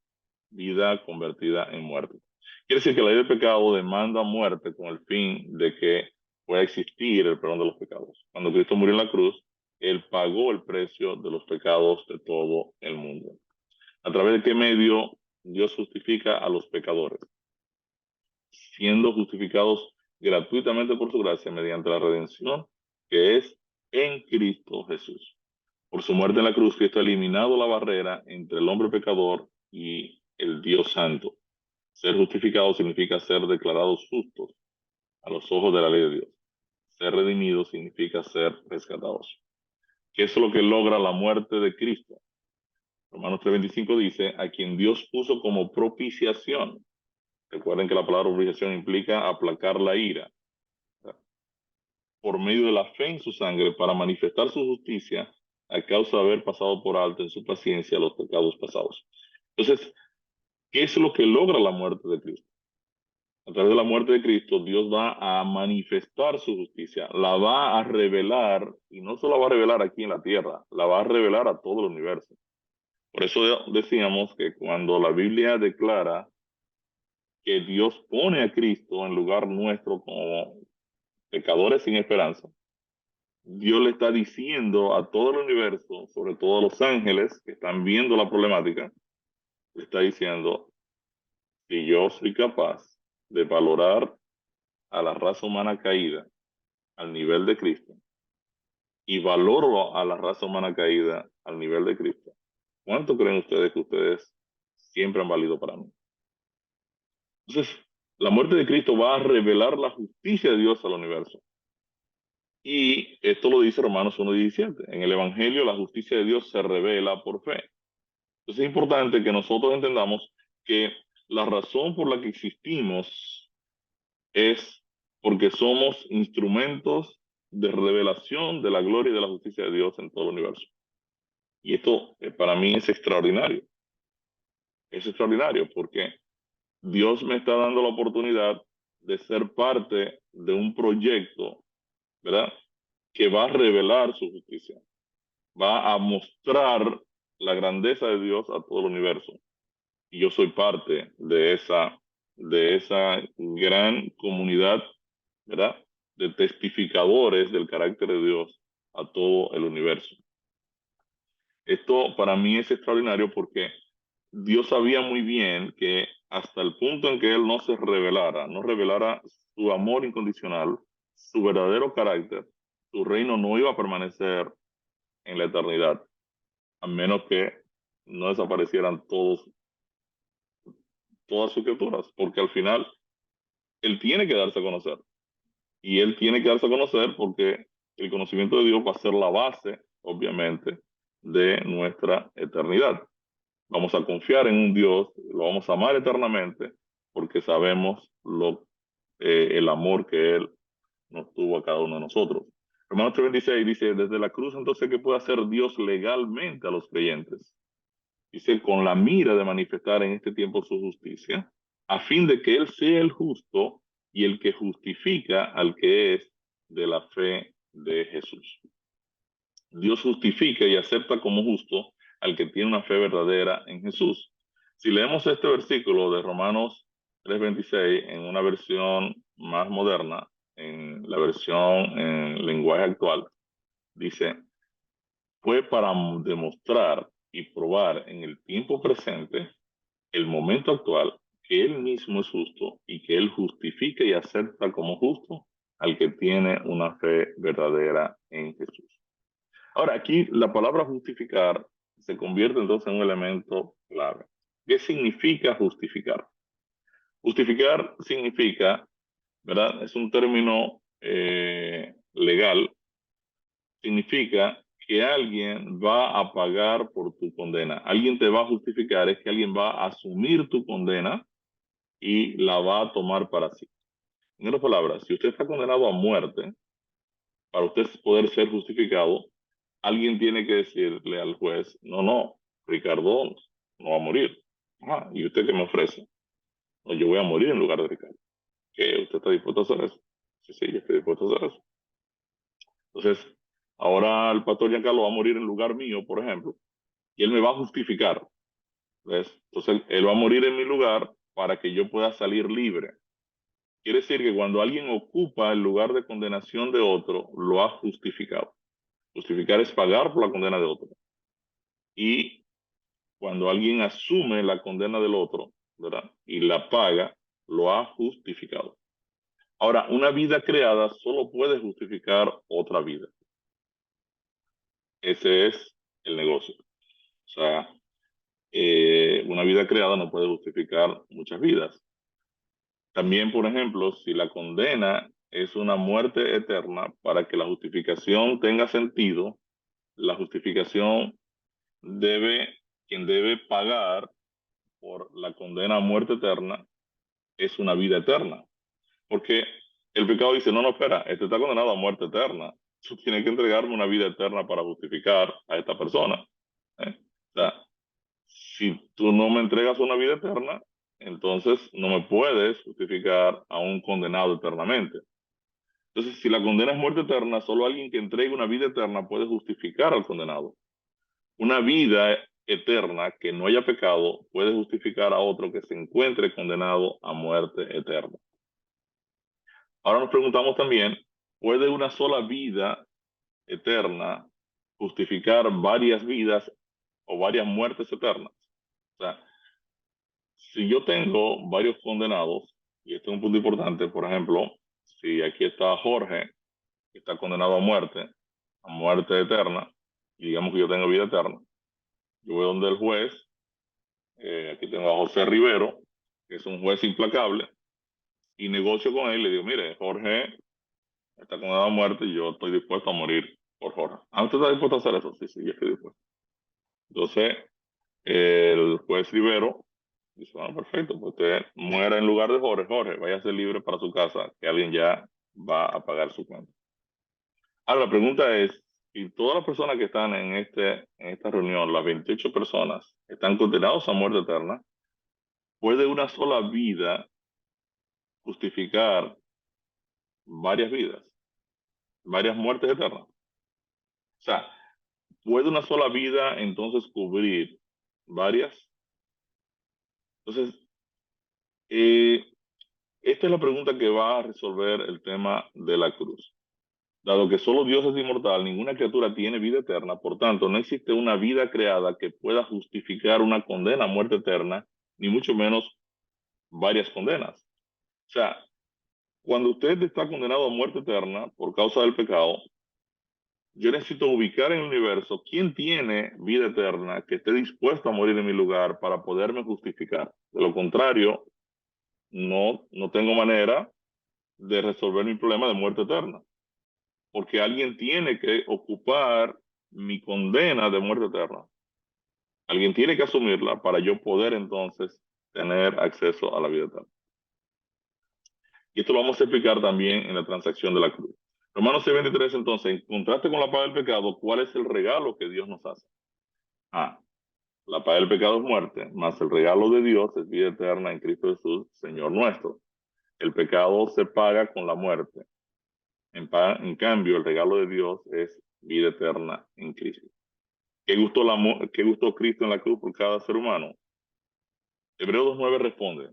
vida convertida en muerte. Quiere decir que la ley del pecado demanda muerte con el fin de que pueda existir el perdón de los pecados. Cuando Cristo murió en la cruz, Él pagó el precio de los pecados de todo el mundo. ¿A través de qué medio Dios justifica a los pecadores? Siendo justificados gratuitamente por su gracia mediante la redención que es en Cristo Jesús. Por su muerte en la cruz, Cristo ha eliminado la barrera entre el hombre pecador y el Dios Santo. Ser justificado significa ser declarados justos a los ojos de la ley de Dios. Ser redimidos significa ser rescatados. ¿Qué es lo que logra la muerte de Cristo? Romanos 3:25 dice, a quien Dios puso como propiciación. Recuerden que la palabra propiciación implica aplacar la ira, por medio de la fe en su sangre para manifestar su justicia a causa de haber pasado por alto en su paciencia los pecados pasados. Entonces, ¿qué es lo que logra la muerte de Cristo? A través de la muerte de Cristo, Dios va a manifestar su justicia, la va a revelar, y no solo la va a revelar aquí en la tierra, la va a revelar a todo el universo. Por eso decíamos que cuando la Biblia declara que Dios pone a Cristo en lugar nuestro como pecadores sin esperanza, Dios le está diciendo a todo el universo, sobre todo a los ángeles que están viendo la problemática, le está diciendo, si yo soy capaz de valorar a la raza humana caída al nivel de Cristo y valoro a la raza humana caída al nivel de Cristo, ¿cuánto creen ustedes que ustedes siempre han valido para mí? Entonces, la muerte de Cristo va a revelar la justicia de Dios al universo. Y esto lo dice Romanos 1:17. En el Evangelio la justicia de Dios se revela por fe. Entonces es importante que nosotros entendamos que la razón por la que existimos es porque somos instrumentos de revelación de la gloria y de la justicia de Dios en todo el universo. Y esto para mí es extraordinario. Es extraordinario porque Dios me está dando la oportunidad de ser parte de un proyecto, ¿verdad? Que va a revelar su justicia, va a mostrar la grandeza de Dios a todo el universo. Y yo soy parte de esa gran comunidad, ¿verdad? De testificadores del carácter de Dios a todo el universo. Esto para mí es extraordinario porque Dios sabía muy bien que hasta el punto en que Él no se revelara, no revelara su amor incondicional, su verdadero carácter, su reino no iba a permanecer en la eternidad, a menos que no desaparecieran todas sus criaturas, porque al final Él tiene que darse a conocer. Y Él tiene que darse a conocer porque el conocimiento de Dios va a ser la base, obviamente, de nuestra eternidad. Vamos a confiar en un Dios, lo vamos a amar eternamente, porque sabemos el amor que Él nos tuvo a cada uno de nosotros. Romanos 3:26 dice, desde la cruz entonces, ¿qué puede hacer Dios legalmente a los creyentes? Dice, con la mira de manifestar en este tiempo su justicia, a fin de que Él sea el justo y el que justifica al que es de la fe de Jesús. Dios justifica y acepta como justo al que tiene una fe verdadera en Jesús. Si leemos este versículo de Romanos 3:26 en una versión más moderna, en la versión en lenguaje actual, dice, fue para demostrar y probar en el tiempo presente, el momento actual, que Él mismo es justo y que Él justifica y acepta como justo al que tiene una fe verdadera en Jesús. Ahora, aquí la palabra justificar se convierte entonces en un elemento clave. ¿Qué significa justificar? Justificar significa, ¿verdad? Es un término legal, significa que alguien va a pagar por tu condena. Alguien te va a justificar, es que alguien va a asumir tu condena y la va a tomar para sí. En otras palabras, si usted está condenado a muerte, para usted poder ser justificado, alguien tiene que decirle al juez, no, no, Ricardo no va a morir. Ah, ¿y usted qué me ofrece? No, yo voy a morir en lugar de Ricardo. ¿Qué? ¿Usted está dispuesto a hacer eso? Sí, sí, yo estoy dispuesto a hacer eso. Entonces, ahora el pastor Giancarlo va a morir en lugar mío, por ejemplo, y él me va a justificar. ¿Ves? Entonces, él va a morir en mi lugar para que yo pueda salir libre. Quiere decir que cuando alguien ocupa el lugar de condenación de otro, lo ha justificado. Justificar es pagar por la condena de otro. Y cuando alguien asume la condena del otro, ¿verdad? Y la paga, lo ha justificado. Ahora, una vida creada solo puede justificar otra vida. Ese es el negocio. O sea, una vida creada no puede justificar muchas vidas. También, por ejemplo, si la condena es una muerte eterna, para que la justificación tenga sentido, la justificación quien debe pagar por la condena a muerte eterna es una vida eterna. Porque el pecado dice, no, no, espera, este está condenado a muerte eterna. Tú tienes que entregarme una vida eterna para justificar a esta persona. ¿Eh? O sea, si tú no me entregas una vida eterna, entonces no me puedes justificar a un condenado eternamente. Entonces, si la condena es muerte eterna, solo alguien que entregue una vida eterna puede justificar al condenado. Una vida eterna que no haya pecado puede justificar a otro que se encuentre condenado a muerte eterna. Ahora nos preguntamos también, ¿puede una sola vida eterna justificar varias vidas o varias muertes eternas? O sea, si yo tengo varios condenados, y este es un punto importante, por ejemplo, si aquí está Jorge, que está condenado a muerte eterna, y digamos que yo tengo vida eterna, yo voy donde el juez, aquí tengo a José Rivero, que es un juez implacable, y negocio con él, le digo, mire, Jorge está condenado a muerte y yo estoy dispuesto a morir por Jorge. ¿Ah, usted está dispuesto a hacer eso? Sí, sí, yo estoy dispuesto. Entonces, el juez Rivero dice, bueno, perfecto, pues usted muera en lugar de Jorge. Jorge, vaya a ser libre para su casa, que alguien ya va a pagar su cuenta. Ahora, la pregunta es, si todas las personas que están en esta reunión, las 28 personas, están condenados a muerte eterna, ¿puede una sola vida justificar varias vidas, varias muertes eternas? O sea, ¿Puede una sola vida entonces cubrir varias? Entonces, eh, esta es la pregunta que va a resolver el tema de la cruz. Dado que solo Dios es inmortal, ninguna criatura tiene vida eterna, por tanto, no existe una vida creada que pueda justificar una condena a muerte eterna, ni mucho menos varias condenas. O sea, cuando usted está condenado a muerte eterna por causa del pecado, yo necesito ubicar en el universo quién tiene vida eterna que esté dispuesto a morir en mi lugar para poderme justificar. De lo contrario, no tengo manera de resolver mi problema de muerte eterna, porque alguien tiene que ocupar mi condena de muerte eterna. Alguien tiene que asumirla para yo poder entonces tener acceso a la vida eterna. Y esto lo vamos a explicar también en la transacción de la cruz. Romanos 6:23, entonces, en contraste con la paga del pecado, ¿cuál es el regalo que Dios nos hace? Ah, la paga del pecado es muerte, mas el regalo de Dios es vida eterna en Cristo Jesús, Señor nuestro. El pecado se paga con la muerte. En cambio, el regalo de Dios es vida eterna en Cristo. ¿Qué gustó Cristo en la cruz por cada ser humano? Hebreos 2:9 responde,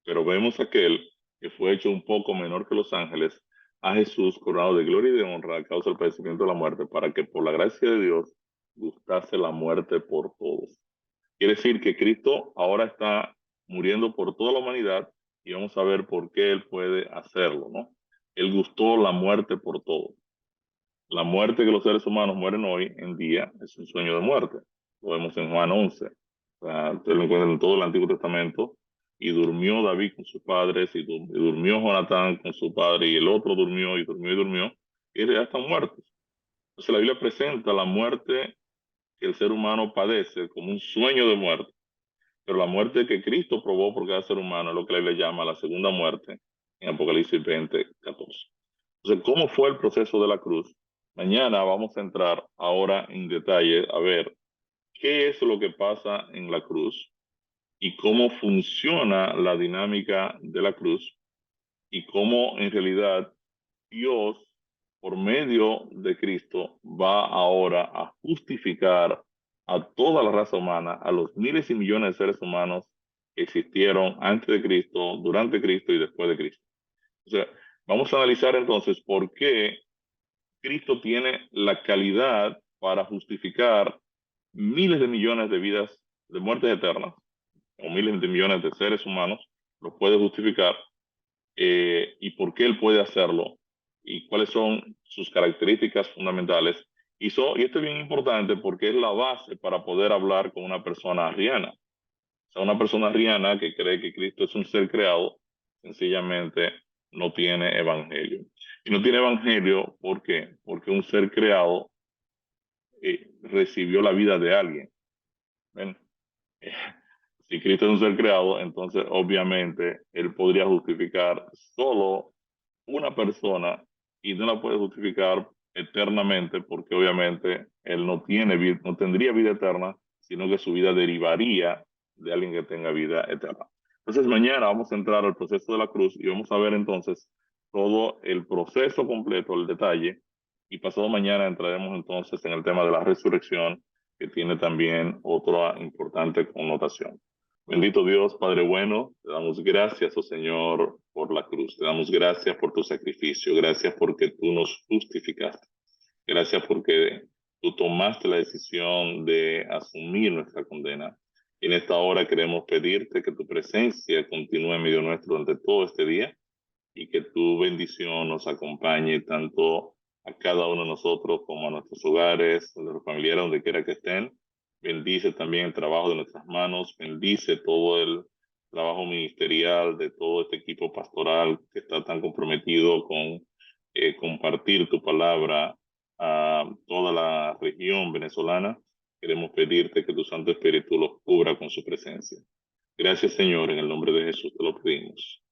pero vemos aquel que fue hecho un poco menor que los ángeles, a Jesús coronado de gloria y de honra a causa del padecimiento de la muerte, para que por la gracia de Dios gustase la muerte por todos. Quiere decir que Cristo ahora está muriendo por toda la humanidad y vamos a ver por qué Él puede hacerlo, ¿no? Él gustó la muerte por todos. La muerte que los seres humanos mueren hoy en día es un sueño de muerte. Lo vemos en Juan 11. O sea, usted lo encuentra en todo el Antiguo Testamento. Y durmió David con sus padres, y durmió Jonatán con su padre, y el otro durmió, y durmió, y durmió, y ya están muertos. Entonces la Biblia presenta la muerte que el ser humano padece como un sueño de muerte, pero la muerte que Cristo probó por cada ser humano es lo que la Biblia llama la segunda muerte en Apocalipsis 20:14. Entonces, ¿cómo fue el proceso de la cruz? Mañana vamos a entrar ahora en detalle a ver qué es lo que pasa en la cruz y cómo funciona la dinámica de la cruz y cómo en realidad Dios, por medio de Cristo, va ahora a justificar a toda la raza humana, a los miles y millones de seres humanos que existieron antes de Cristo, durante Cristo y después de Cristo. O sea, vamos a analizar entonces por qué Cristo tiene la calidad para justificar miles de millones de vidas de muertes eternas, o miles de millones de seres humanos, los puede justificar, y por qué Él puede hacerlo, y cuáles son sus características fundamentales. Y esto es bien importante porque es la base para poder hablar con una persona arriana. O sea, una persona arriana que cree que Cristo es un ser creado, sencillamente no tiene evangelio. Y no tiene evangelio, ¿por qué? Porque un ser creado recibió la vida de alguien. ¿Ven? Eh, si Cristo es un ser creado, entonces obviamente Él podría justificar solo una persona y no la puede justificar eternamente porque obviamente Él no tiene vida, no tendría vida eterna, sino que su vida derivaría de alguien que tenga vida eterna. Entonces mañana vamos a entrar al proceso de la cruz y vamos a ver entonces todo el proceso completo, el detalle, y pasado mañana entraremos entonces en el tema de la resurrección, que tiene también otra importante connotación. Bendito Dios, Padre bueno, te damos gracias, oh Señor, por la cruz. Te damos gracias por tu sacrificio. Gracias porque tú nos justificaste. Gracias porque tú tomaste la decisión de asumir nuestra condena. Y en esta hora queremos pedirte que tu presencia continúe en medio nuestro durante todo este día y que tu bendición nos acompañe tanto a cada uno de nosotros como a nuestros hogares, a nuestros familiares, donde quiera que estén. Bendice también el trabajo de nuestras manos, bendice todo el trabajo ministerial de todo este equipo pastoral que está tan comprometido con compartir tu palabra a toda la región venezolana. Queremos pedirte que tu Santo Espíritu los cubra con su presencia. Gracias, Señor, en el nombre de Jesús te lo pedimos.